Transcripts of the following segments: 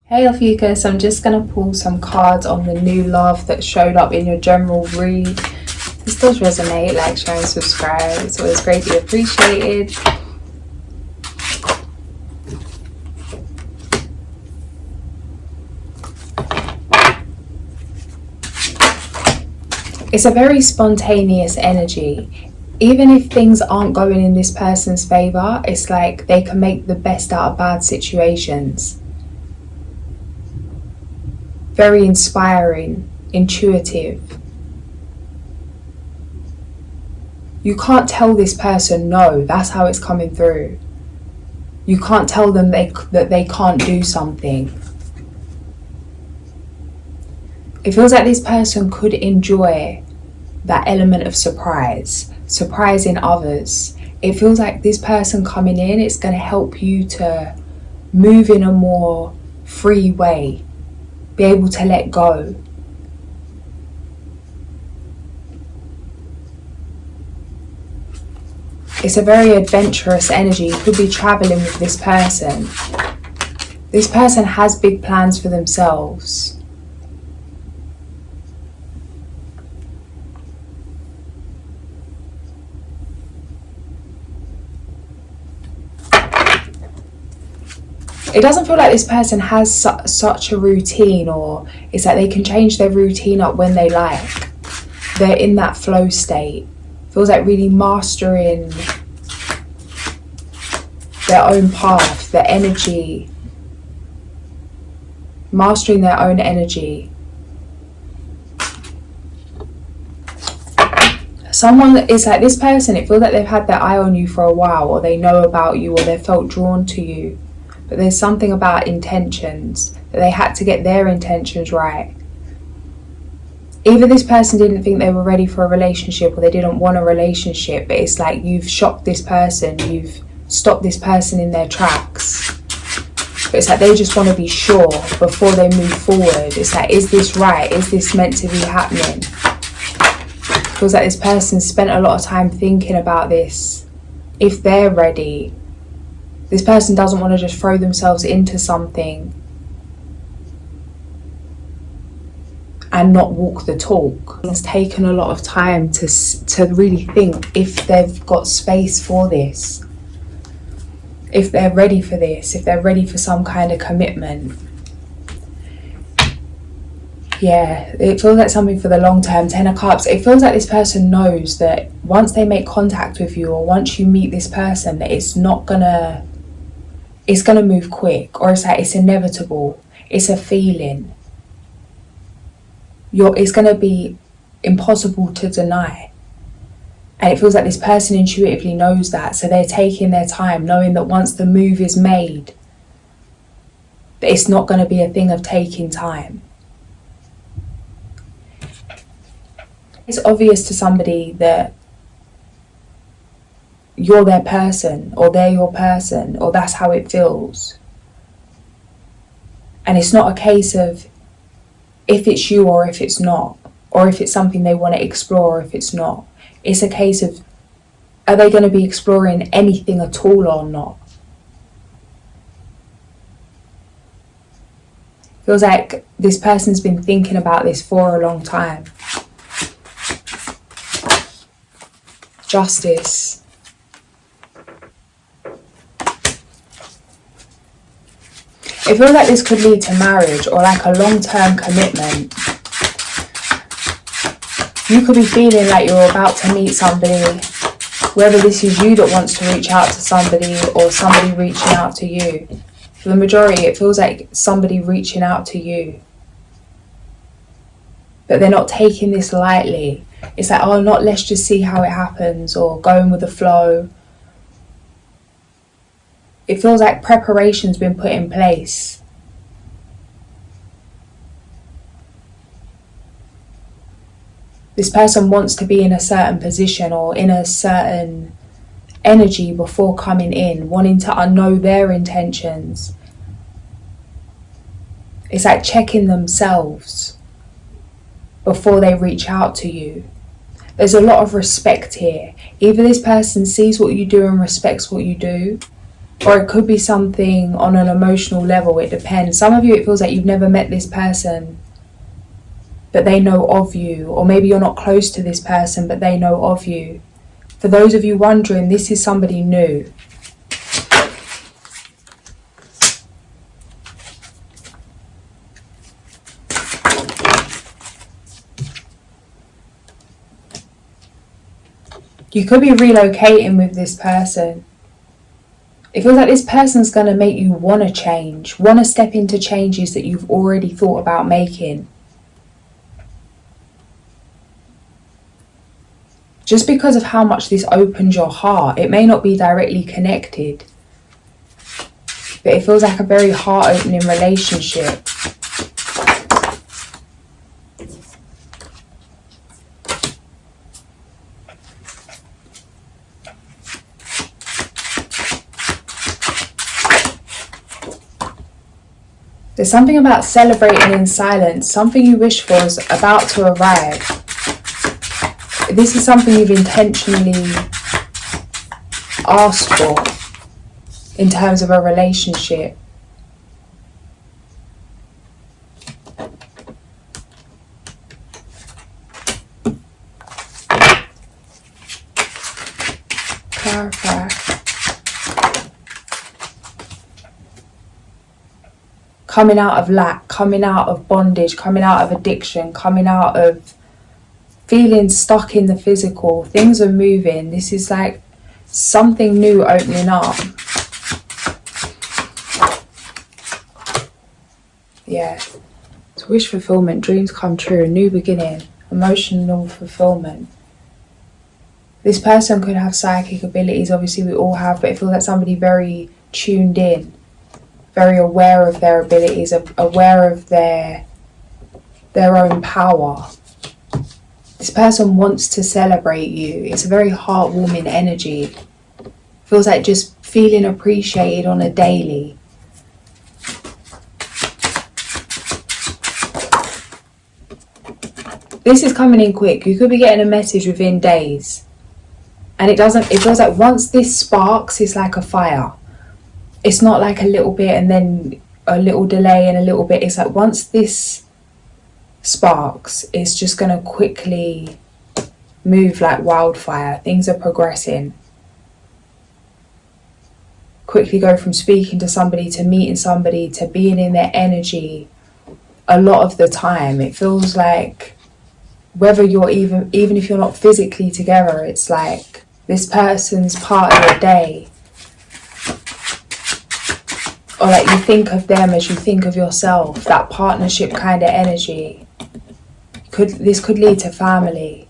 Hey Ophiuchus, I'm just going to pull some cards on the new love that showed up in your general read. If this does resonate, like, share and subscribe. It's always greatly appreciated. It's a very spontaneous energy. Even if things aren't going in this person's favor, it's like they can make the best out of bad situations. Very inspiring, intuitive. You can't tell this person no, that's how it's coming through. You can't tell them that they can't do something. It feels like this person could enjoy that element of surprising others. It feels like this person coming in, it's going to help you to move in a more free way. Be able to let go. It's a very adventurous energy. You could be traveling with this person. This person has big plans for themselves. It doesn't feel like this person has such a routine, or it's like they can change their routine up when they like. They're in that flow state. Feels like really mastering their own path, their energy. Mastering their own energy. Someone is like this person, it feels like they've had their eye on you for a while, or they know about you, or they've felt drawn to you. But there's something about intentions, that they had to get their intentions right. Either this person didn't think they were ready for a relationship, or they didn't want a relationship, but it's like you've shocked this person, you've stopped this person in their tracks. But it's like they just want to be sure before they move forward. It's like, is this right? Is this meant to be happening? It feels like this person spent a lot of time thinking about this. If they're ready, this person doesn't want to just throw themselves into something and not walk the talk. It's taken a lot of time to really think if they've got space for this, if they're ready for this, if they're ready for some kind of commitment. Yeah, it feels like something for the long term. 10 of Cups. It feels like this person knows that once they make contact with you, or once you meet this person, that it's gonna move quick, or it's like it's inevitable. It's a feeling. It's gonna be impossible to deny. And it feels like this person intuitively knows that, so they're taking their time, knowing that once the move is made, that it's not gonna be a thing of taking time. It's obvious to somebody that you're their person, or they're your person, or that's how it feels. And it's not a case of if it's you or if it's not, or if it's something they want to explore or if it's not. It's a case of, are they going to be exploring anything at all or not? Feels like this person's been thinking about this for a long time. Justice. It feels like this could lead to marriage, or like a long-term commitment. You could be feeling like you're about to meet somebody, whether this is you that wants to reach out to somebody, or somebody reaching out to you. For the majority, it feels like somebody reaching out to you. But they're not taking this lightly. It's like, oh, let's just see how it happens, or going with the flow. It feels like preparation's been put in place. This person wants to be in a certain position, or in a certain energy before coming in, wanting to know their intentions. It's like checking themselves before they reach out to you. There's a lot of respect here. Either this person sees what you do and respects what you do, Or it could be something on an emotional level. It depends. Some of you, it feels like you've never met this person, but they know of you. Or maybe you're not close to this person, but they know of you. For those of you wondering, this is somebody new. You could be relocating with this person. It feels like this person's going to make you want to change, want to step into changes that you've already thought about making. Just because of how much this opens your heart. It may not be directly connected, but it feels like a very heart-opening relationship. There's something about celebrating in silence. Something you wish for is about to arrive. This is something you've intentionally asked for in terms of a relationship. Clarify. Coming out of lack, coming out of bondage, coming out of addiction, coming out of feeling stuck in the physical. Things are moving. This is like something new opening up. Yeah. It's wish fulfillment, dreams come true, a new beginning, emotional fulfillment. This person could have psychic abilities, obviously we all have, but it feels like somebody very tuned in, very aware of their abilities, aware of their own power. This person wants to celebrate you. It's a very heartwarming energy. Feels like just feeling appreciated on a daily. This is coming in quick. You could be getting a message within days. And it feels like once this sparks, it's like a fire. It's not like a little bit and then a little delay and a little bit. It's like once this sparks, it's just going to quickly move like wildfire. Things are progressing. Quickly go from speaking to somebody to meeting somebody to being in their energy. A lot of the time, it feels like whether you're even if you're not physically together, it's like this person's part of your day. Or like you think of them as you think of yourself, that partnership kind of energy. This could lead to family.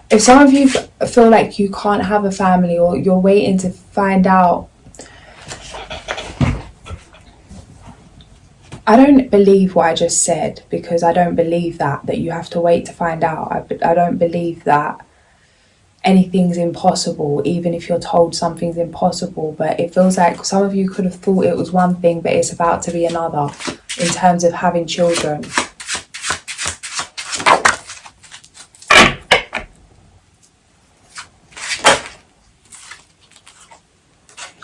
If some of you feel like you can't have a family or you're waiting to find out, I don't believe what I just said, because I don't believe that you have to wait to find out. I don't believe that anything's impossible, even if you're told something's impossible. But it feels like some of you could have thought it was one thing, but it's about to be another in terms of having children.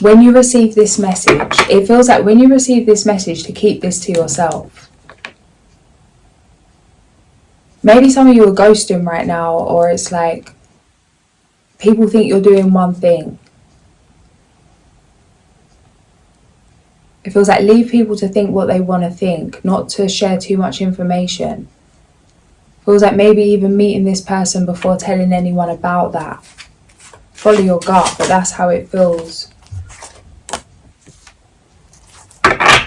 When you receive this message, it feels like when you receive this message to keep this to yourself. Maybe some of you are ghosting right now, or it's like people think you're doing one thing. It feels like leave people to think what they want to think, not to share too much information. It feels like maybe even meeting this person before telling anyone about that. Follow your gut, but that's how it feels.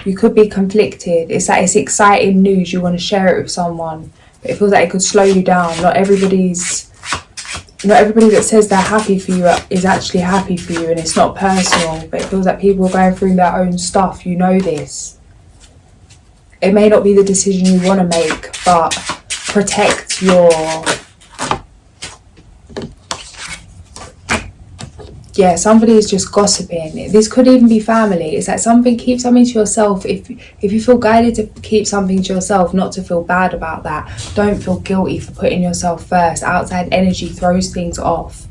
You could be conflicted. It's like it's exciting news. You want to share it with someone, but it feels like it could slow you down. Not everybody that says they're happy for you is actually happy for you, and it's not personal. But it feels like people are going through their own stuff. You know this. It may not be the decision you want to make, but protect your. Yeah, somebody is just gossiping. This could even be family. It's like keep something to yourself. If you feel guided to keep something to yourself, not to feel bad about that. Don't feel guilty for putting yourself first. Outside energy throws things off.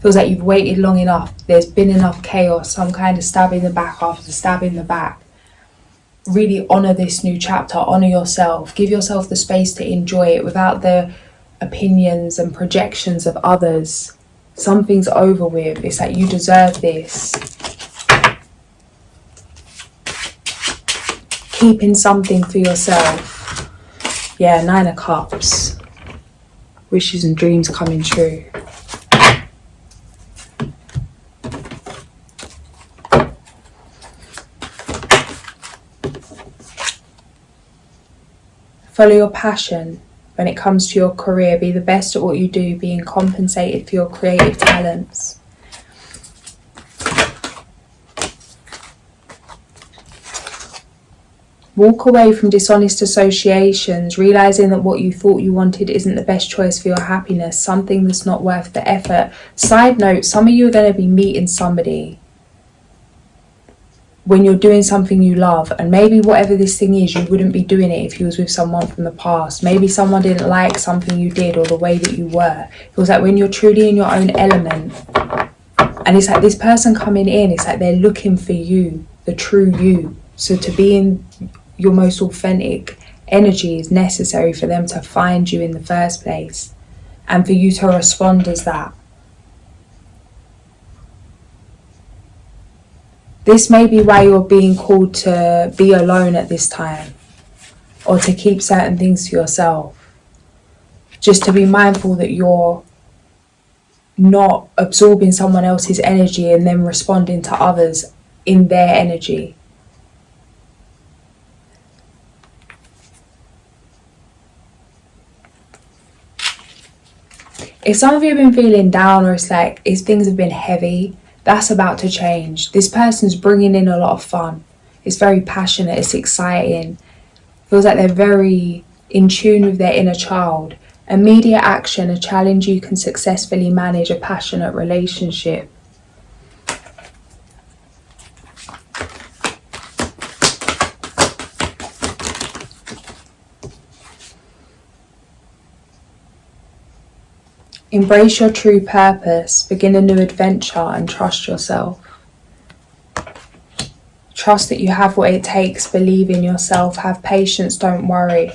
Feels like you've waited long enough. There's been enough chaos, some kind of stab in the back after stab in the back. Really honour this new chapter, honour yourself. Give yourself the space to enjoy it without the opinions and projections of others. Something's over with. It's like you deserve this. Keeping something for yourself. Yeah, 9 of Cups. Wishes and dreams coming true. Follow your passion when it comes to your career. Be the best at what you do, being compensated for your creative talents. Walk away from dishonest associations, realising that what you thought you wanted isn't the best choice for your happiness, something that's not worth the effort. Side note, some of you are going to be meeting somebody when you're doing something you love, and maybe whatever this thing is, you wouldn't be doing it if you was with someone from the past. Maybe someone didn't like something you did or the way that you were. It feels like when you're truly in your own element, and it's like this person coming in, it's like they're looking for you, the true you. So to be in your most authentic energy is necessary for them to find you in the first place, and for you to respond as that. This may be why you're being called to be alone at this time, or to keep certain things to yourself. Just to be mindful that you're not absorbing someone else's energy and then responding to others in their energy. If some of you have been feeling down, or it's like things have been heavy, that's about to change. This person's bringing in a lot of fun. It's very passionate, it's exciting. Feels like they're very in tune with their inner child. Immediate action, a challenge you can successfully manage, a passionate relationship. Embrace your true purpose, begin a new adventure, and trust yourself. Trust that you have what it takes, believe in yourself, have patience, don't worry.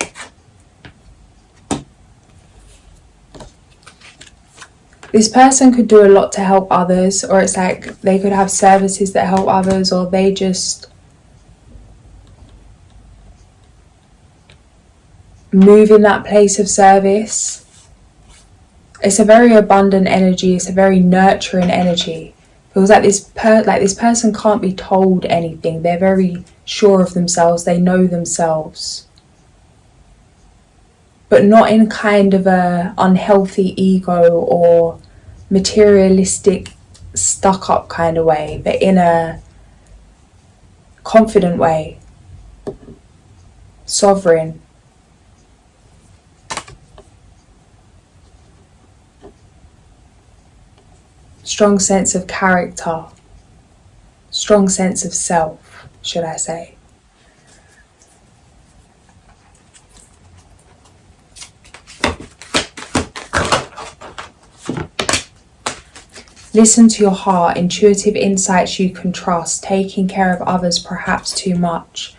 This person could do a lot to help others, or it's like they could have services that help others, or they just move in that place of service. It's a very abundant energy. It's a very nurturing energy. Feels like this person can't be told anything. They're very sure of themselves. They know themselves, but not in kind of a unhealthy ego or materialistic, stuck-up kind of way, but in a confident way, sovereign. Strong sense of character, strong sense of self, should I say. Listen to your heart, intuitive insights you can trust, taking care of others perhaps too much.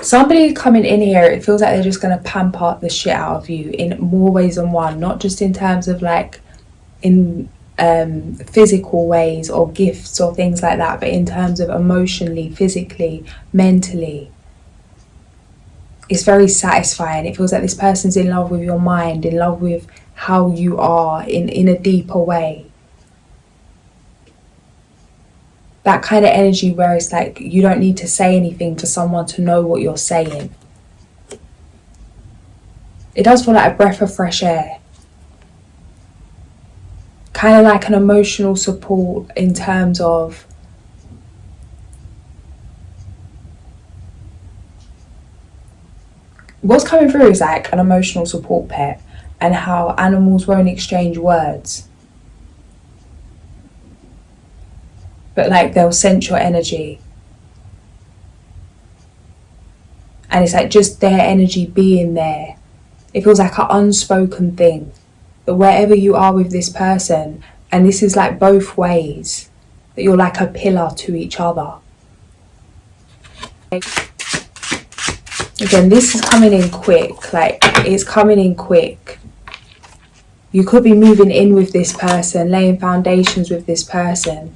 Somebody coming in here, it feels like they're just going to pamper the shit out of you in more ways than one, not just in terms of like in physical ways or gifts or things like that, but in terms of emotionally, physically, mentally. It's very satisfying. It feels like this person's in love with your mind, in love with how you are in a deeper way. That kind of energy where it's like you don't need to say anything to someone to know what you're saying. It does feel like a breath of fresh air. Kind of like an emotional support in terms of what's coming through is like an emotional support pet, and how animals won't exchange words, but like they'll sense your energy, and it's like just their energy being there. It feels like an unspoken thing that wherever you are with this person, and this is like both ways, that you're like a pillar to each other. Again, this is coming in quick, like it's coming in quick. You could be moving in with this person, laying foundations with this person.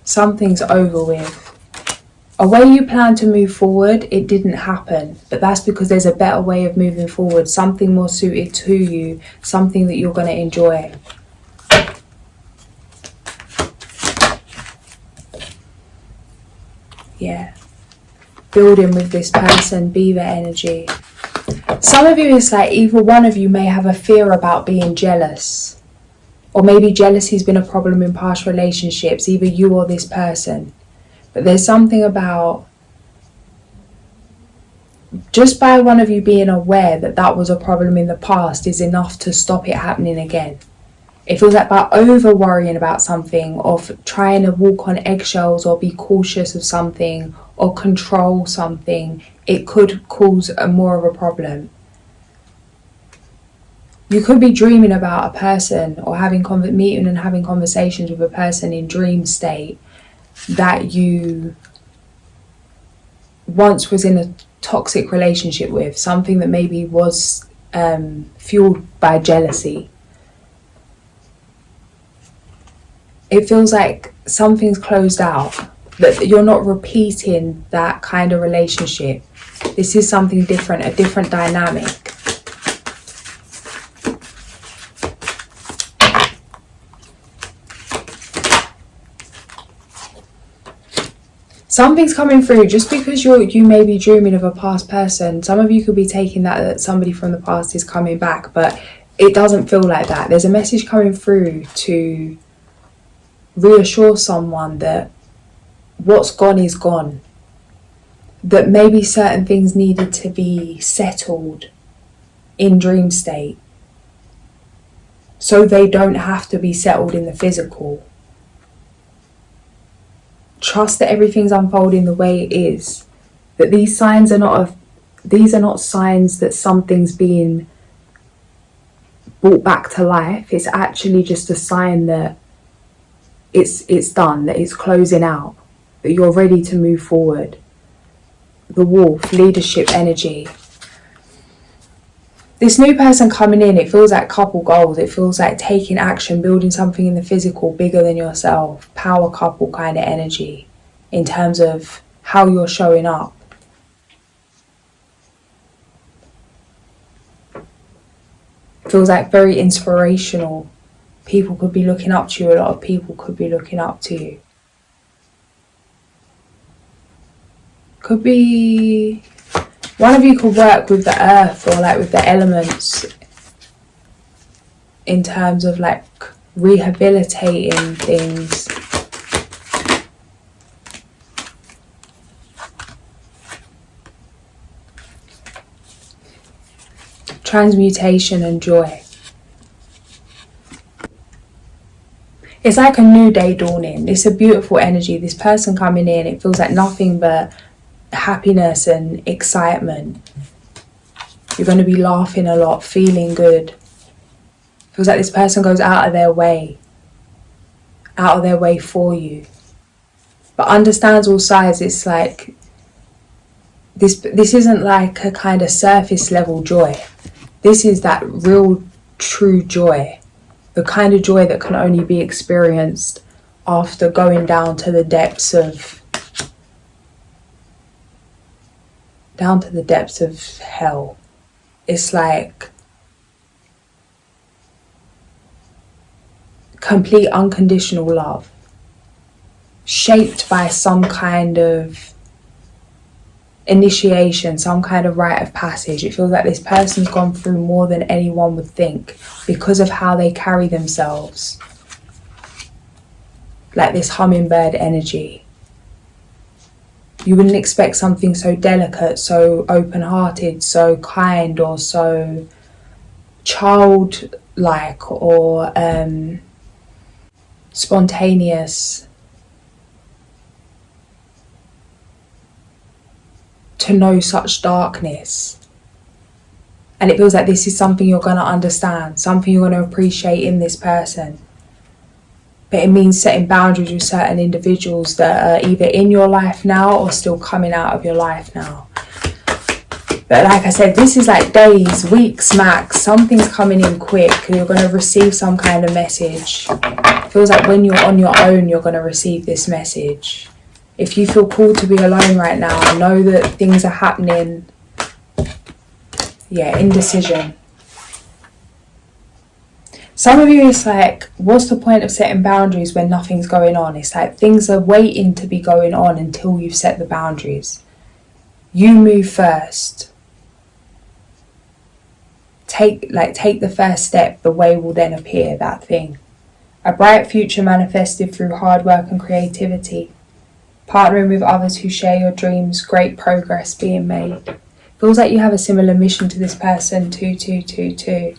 Something's over with. A way you plan to move forward, it didn't happen, but that's because there's a better way of moving forward, something more suited to you, something that you're going to enjoy. Yeah. Building with this person, be their energy. Some of you, it's like either one of you may have a fear about being jealous, or maybe jealousy has been a problem in past relationships, either you or this person. But there's something about just by one of you being aware that that was a problem in the past is enough to stop it happening again. It feels like by over worrying about something, or trying to walk on eggshells or be cautious of something or control something, it could cause more of a problem. You could be dreaming about a person or meeting and having conversations with a person in dream state that you once was in a toxic relationship with, something that maybe was fueled by jealousy. It feels like something's closed out, that you're not repeating that kind of relationship. This is something different, a different dynamic. Something's coming through. Just because you may be dreaming of a past person, some of you could be taking that somebody from the past is coming back, but it doesn't feel like that. There's a message coming through to reassure someone that what's gone is gone. That maybe certain things needed to be settled in dream state, so they don't have to be settled in the physical. Trust that everything's unfolding the way it is. That these signs are not signs that something's being brought back to life. It's actually just a sign that it's done, that it's closing out, that you're ready to move forward. The wolf, leadership energy. This new person coming in, it feels like couple goals. It feels like taking action, building something in the physical bigger than yourself. Power couple kind of energy in terms of how you're showing up. It feels like very inspirational. People could be looking up to you. A lot of people could be looking up to you. Could be one of you could work with the earth or like with the elements in terms of like rehabilitating things. Transmutation and joy. It's like a new day dawning. It's a beautiful energy. This person coming in, it feels like nothing but happiness and excitement. You're going to be laughing a lot, feeling good. Feels like this person goes out of their way for you, but understands all sides. It's like this isn't like a kind of surface level joy. This is that real true joy, the kind of joy that can only be experienced after going down to the depths of hell. It's like complete unconditional love, shaped by some kind of initiation, some kind of rite of passage. It feels like this person's gone through more than anyone would think because of how they carry themselves. Like this hummingbird energy. You wouldn't expect something so delicate, so open-hearted, so kind, or so childlike, or spontaneous, to know such darkness. And it feels like this is something you're going to understand, something you're going to appreciate in this person. But it means setting boundaries with certain individuals that are either in your life now or still coming out of your life now. But like I said, this is like days, weeks max. Something's coming in quick. You're going to receive some kind of message. It feels like when you're on your own, you're going to receive this message. If you feel called to be alone right now, know that things are happening. Yeah, indecision. Some of you, it's like, what's the point of setting boundaries when nothing's going on? It's like things are waiting to be going on until you've set the boundaries. You move first. Take the first step. The way will then appear, that thing. A bright future manifested through hard work and creativity. Partnering with others who share your dreams. Great progress being made. Feels like you have a similar mission to this person, 2, 2, 2, 2.